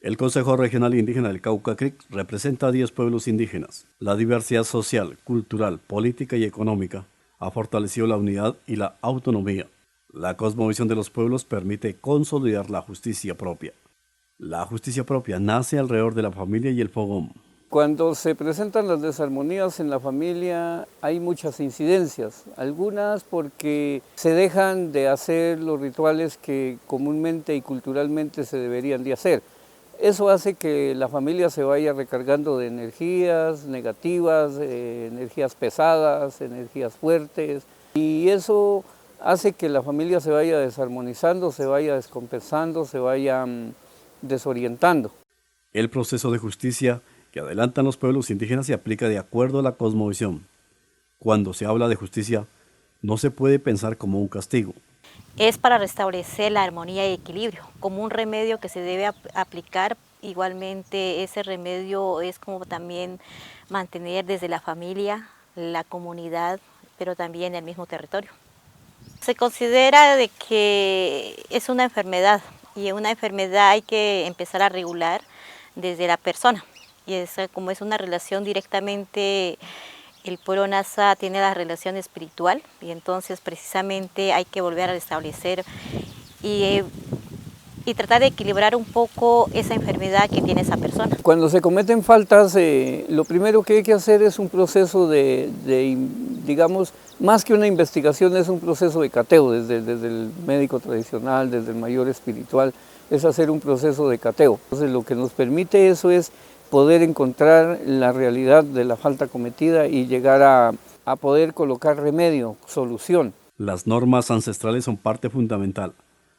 El Consejo Regional Indígena del Cauca Creek representa a 10 pueblos indígenas. La diversidad social, cultural, política y económica ha fortalecido la unidad y la autonomía. La cosmovisión de los pueblos permite consolidar la justicia propia. La justicia propia nace alrededor de la familia y el fogón. Cuando se presentan las desarmonías en la familia hay muchas incidencias, algunas porque se dejan de hacer los rituales que comúnmente y culturalmente se deberían de hacer. Eso hace que la familia se vaya recargando de energías negativas, energías pesadas, energías fuertes, y eso hace que la familia se vaya desarmonizando, se vaya descompensando, se vaya desorientando. El proceso de justicia que adelantan los pueblos indígenas se aplica de acuerdo a la cosmovisión. Cuando se habla de justicia, no se puede pensar como un castigo. Es para restablecer la armonía y equilibrio, como un remedio que se debe aplicar. Igualmente ese remedio es como también mantener desde la familia, la comunidad, pero también el mismo territorio. Se considera de que es una enfermedad y una enfermedad hay que empezar a regular desde la persona. Y como es una relación directamente, el pueblo Nasa tiene la relación espiritual y entonces precisamente hay que volver a restablecer y tratar de equilibrar un poco esa enfermedad que tiene esa persona. Cuando se cometen faltas, lo primero que hay que hacer es un proceso digamos, más que una investigación, es un proceso de cateo desde el médico tradicional, desde el mayor espiritual, es hacer un proceso de cateo. Entonces lo que nos permite eso es poder encontrar la realidad de la falta cometida y llegar a poder colocar remedio, solución. Las normas ancestrales son parte fundamental.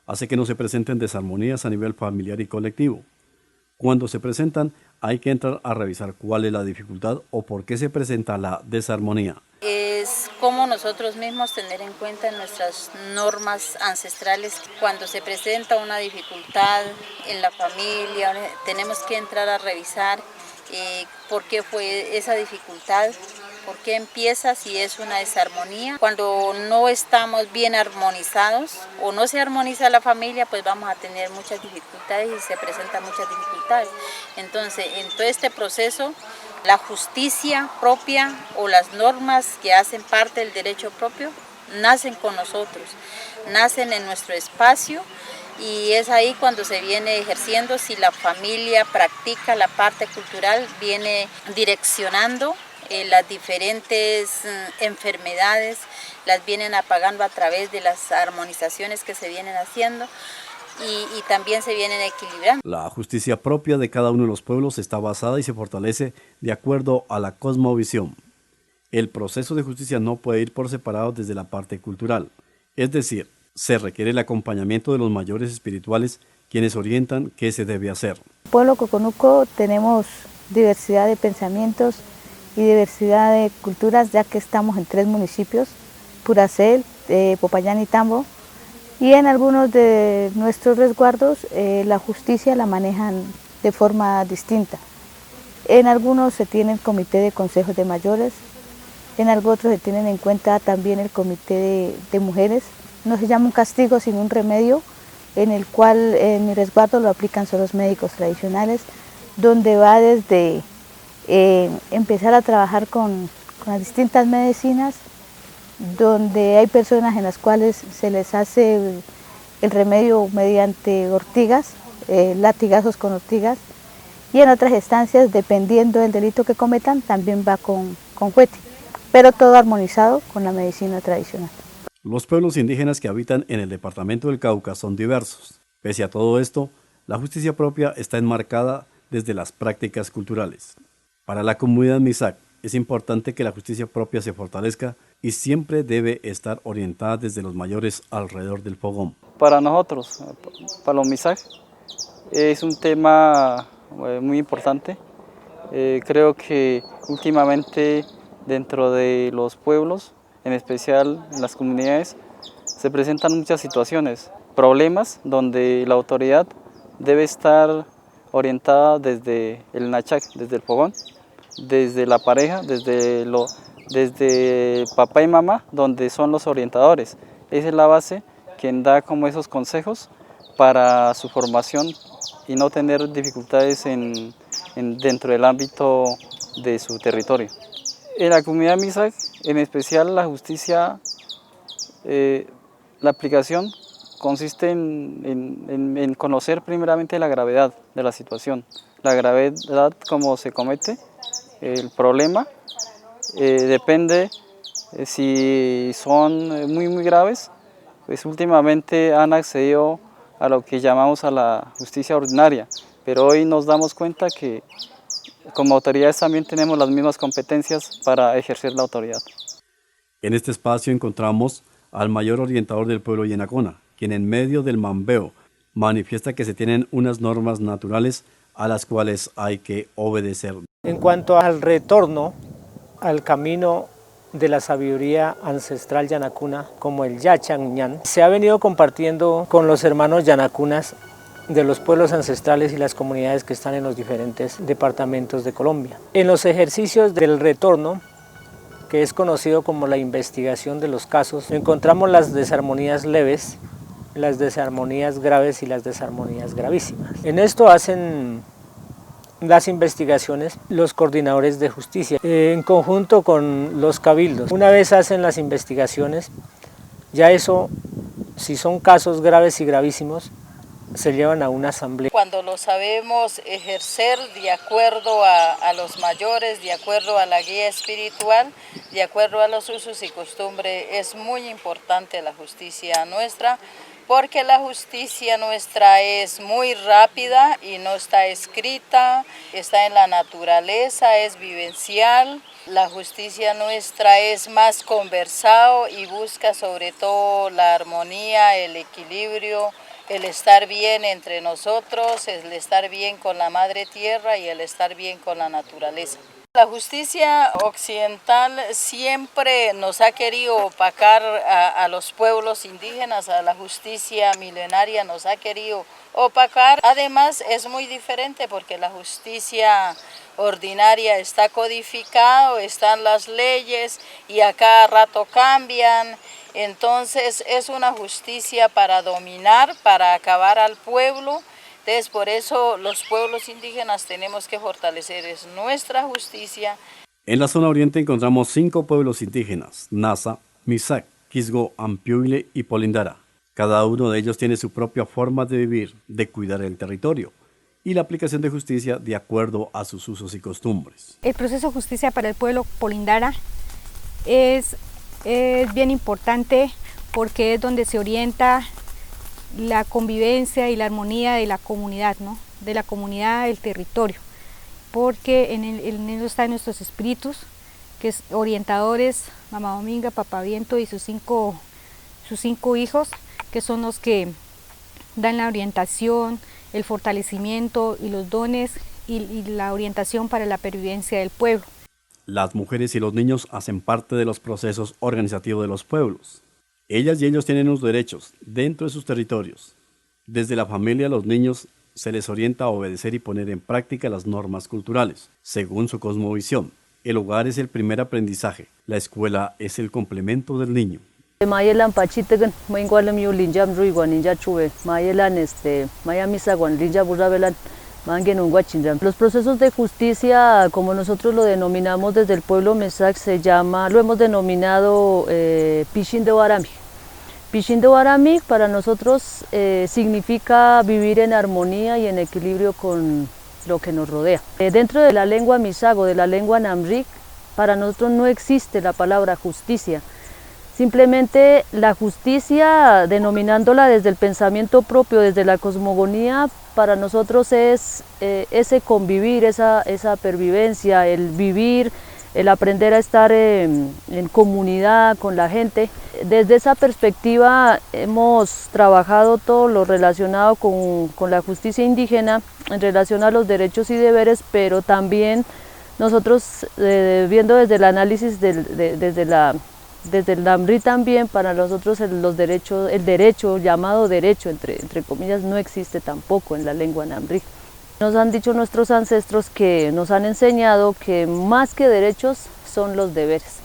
Hace que no se presenten desarmonías a nivel familiar y colectivo. Cuando se presentan, hay que entrar a revisar cuál es la dificultad o por qué se presenta la desarmonía. Es como nosotros mismos tener en cuenta nuestras normas ancestrales. Cuando se presenta una dificultad en la familia, tenemos que entrar a revisar por qué fue esa dificultad, por qué empieza, si es una desarmonía. Cuando no estamos bien armonizados o no se armoniza la familia, pues vamos a tener muchas dificultades y se presentan muchas dificultades. Entonces, en todo este proceso, la justicia propia o las normas que hacen parte del derecho propio nacen con nosotros, nacen en nuestro espacio y es ahí cuando se viene ejerciendo. Si la familia practica la parte cultural, viene direccionando las diferentes enfermedades, las vienen apagando a través de las armonizaciones que se vienen haciendo. Y también se vienen equilibrando. La justicia propia de cada uno de los pueblos está basada y se fortalece de acuerdo a la cosmovisión. El proceso de justicia no puede ir por separado desde la parte cultural, es decir, se requiere el acompañamiento de los mayores espirituales quienes orientan qué se debe hacer. En el pueblo Coconuco tenemos diversidad de pensamientos y diversidad de culturas, ya que estamos en 3 municipios, Puracell, Popayán y Tambo. Y en algunos de nuestros resguardos la justicia la manejan de forma distinta. En algunos se tiene el comité de consejos de mayores, en algunos se tienen en cuenta también el comité de mujeres. No se llama un castigo sino un remedio, en el cual en mi resguardo lo aplican solo los médicos tradicionales, donde va desde empezar a trabajar con las distintas medicinas, donde hay personas en las cuales se les hace el remedio mediante ortigas, latigazos con ortigas, y en otras instancias, dependiendo del delito que cometan, también va con jueti, pero todo armonizado con la medicina tradicional. Los pueblos indígenas que habitan en el departamento del Cauca son diversos. Pese a todo esto, la justicia propia está enmarcada desde las prácticas culturales. Para la comunidad Misak, es importante que la justicia propia se fortalezca y siempre debe estar orientada desde los mayores alrededor del fogón. Para nosotros, para los Misak, es un tema muy importante. Creo que últimamente dentro de los pueblos, en especial en las comunidades, se presentan muchas situaciones, problemas donde la autoridad debe estar orientada desde el nachak, desde el fogón, desde la pareja, desde papá y mamá, donde son los orientadores. Esa es la base quien da como esos consejos para su formación y no tener dificultades dentro del ámbito de su territorio. En la comunidad Misak, en especial la justicia, la aplicación consiste en conocer primeramente la gravedad de la situación, la gravedad como se comete el problema, depende si son muy graves, pues últimamente han accedido a lo que llamamos a la justicia ordinaria, pero hoy nos damos cuenta que como autoridades también tenemos las mismas competencias para ejercer la autoridad. En este espacio encontramos al mayor orientador del pueblo Yenacona, quien en medio del mambeo manifiesta que se tienen unas normas naturales a las cuales hay que obedecer. En cuanto al retorno al camino de la sabiduría ancestral yanacuna, como el Yachan, se ha venido compartiendo con los hermanos yanacunas de los pueblos ancestrales y las comunidades que están en los diferentes departamentos de Colombia. En los ejercicios del retorno, que es conocido como la investigación de los casos, encontramos las desarmonías leves, las desarmonías graves y las desarmonías gravísimas. En esto hacen las investigaciones los coordinadores de justicia, en conjunto con los cabildos. Una vez hacen las investigaciones, ya eso, si son casos graves y gravísimos, se llevan a una asamblea. Cuando lo sabemos ejercer de acuerdo a los mayores, de acuerdo a la guía espiritual, de acuerdo a los usos y costumbres, es muy importante la justicia nuestra, porque la justicia nuestra es muy rápida y no está escrita, está en la naturaleza, es vivencial. La justicia nuestra es más conversado y busca sobre todo la armonía, el equilibrio, el estar bien entre nosotros, el estar bien con la madre tierra y el estar bien con la naturaleza. La justicia occidental siempre nos ha querido opacar a los pueblos indígenas, a la justicia milenaria nos ha querido opacar. Además es muy diferente porque la justicia ordinaria está codificado, están las leyes y a cada rato cambian. Entonces es una justicia para dominar, para acabar al pueblo. Entonces por eso los pueblos indígenas tenemos que fortalecer nuestra justicia. En la zona oriente encontramos 5 pueblos indígenas: Nasa, Misak, Quisgo, Ampiuile y Polindara. Cada uno de ellos tiene su propia forma de vivir, de cuidar el territorio y la aplicación de justicia de acuerdo a sus usos y costumbres. El proceso de justicia para el pueblo Polindara es bien importante porque es donde se orienta la convivencia y la armonía de la comunidad, ¿no? De la comunidad del territorio, porque en ello están nuestros espíritus, que es orientadores, Mamá Dominga, Papá Viento y sus cinco hijos, que son los que dan la orientación, el fortalecimiento y los dones y la orientación para la pervivencia del pueblo. Las mujeres y los niños hacen parte de los procesos organizativos de los pueblos. Ellas y ellos tienen unos derechos dentro de sus territorios. Desde la familia a los niños se les orienta a obedecer y poner en práctica las normas culturales, según su cosmovisión. El hogar es el primer aprendizaje, la escuela es el complemento del niño. Los procesos de justicia, como nosotros lo denominamos desde el pueblo Misak, lo hemos denominado Pishin de Warami. Pishin de Warami para nosotros significa vivir en armonía y en equilibrio con lo que nos rodea. Dentro de la lengua Misak o de la lengua Namrik, para nosotros no existe la palabra justicia. Simplemente la justicia, denominándola desde el pensamiento propio, desde la cosmogonía, para nosotros es ese convivir, esa pervivencia, el vivir, el aprender a estar en comunidad con la gente. Desde esa perspectiva hemos trabajado todo lo relacionado con la justicia indígena en relación a los derechos y deberes, pero también nosotros viendo desde el análisis desde el Namri también, para nosotros el derecho, llamado derecho, entre comillas, no existe tampoco en la lengua Namri. Nos han dicho nuestros ancestros que nos han enseñado que más que derechos son los deberes.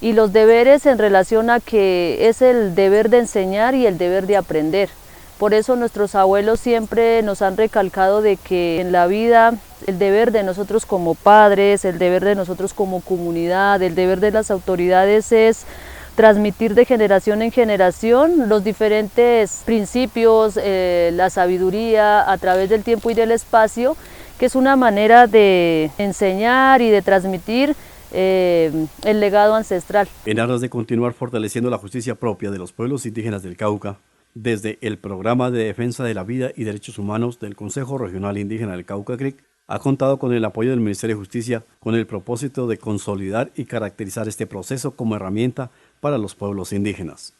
Y los deberes en relación a que es el deber de enseñar y el deber de aprender. Por eso nuestros abuelos siempre nos han recalcado de que en la vida el deber de nosotros como padres, el deber de nosotros como comunidad, el deber de las autoridades es transmitir de generación en generación los diferentes principios, la sabiduría a través del tiempo y del espacio, que es una manera de enseñar y de transmitir el legado ancestral. En aras de continuar fortaleciendo la justicia propia de los pueblos indígenas del Cauca, desde el Programa de Defensa de la Vida y Derechos Humanos del Consejo Regional Indígena del Cauca CRIC, ha contado con el apoyo del Ministerio de Justicia con el propósito de consolidar y caracterizar este proceso como herramienta para los pueblos indígenas.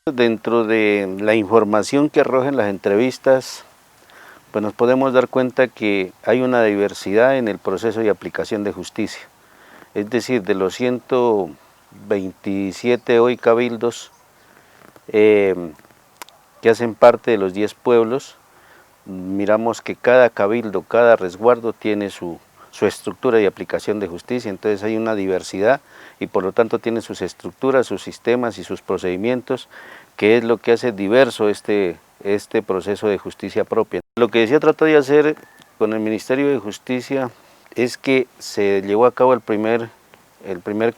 Dentro de la información que arrojan las entrevistas, pues nos podemos dar cuenta que hay una diversidad en el proceso de aplicación de justicia. Es decir, de los 127 hoy cabildos que hacen parte de los 10 pueblos, miramos que cada cabildo, cada resguardo tiene su estructura de aplicación de justicia, entonces hay una diversidad y por lo tanto tiene sus estructuras, sus sistemas y sus procedimientos, que es lo que hace diverso este proceso de justicia propia. Lo que se trató de hacer con el Ministerio de Justicia es que se llevó a cabo el primer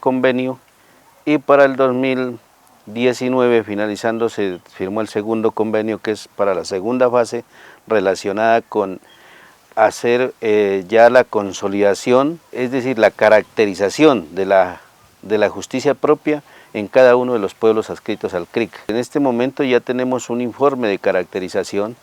convenio y para el 2019 finalizando se firmó el segundo convenio, que es para la segunda fase relacionada con hacer ya la consolidación, es decir, la caracterización de la justicia propia en cada uno de los pueblos adscritos al CRIC. En este momento ya tenemos un informe de caracterización,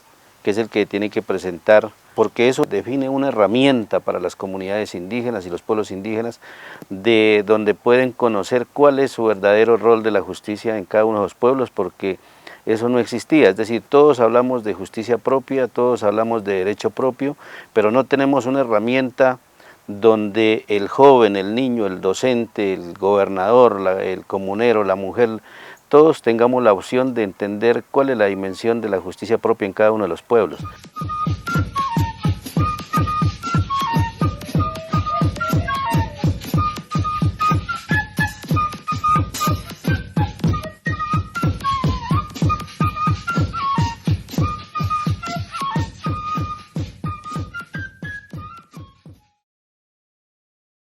que es el que tiene que presentar, porque eso define una herramienta para las comunidades indígenas y los pueblos indígenas, de donde pueden conocer cuál es su verdadero rol de la justicia en cada uno de los pueblos, porque eso no existía, es decir, todos hablamos de justicia propia, todos hablamos de derecho propio, pero no tenemos una herramienta donde el joven, el niño, el docente, el gobernador, el comunero, la mujer, todos tengamos la opción de entender cuál es la dimensión de la justicia propia en cada uno de los pueblos.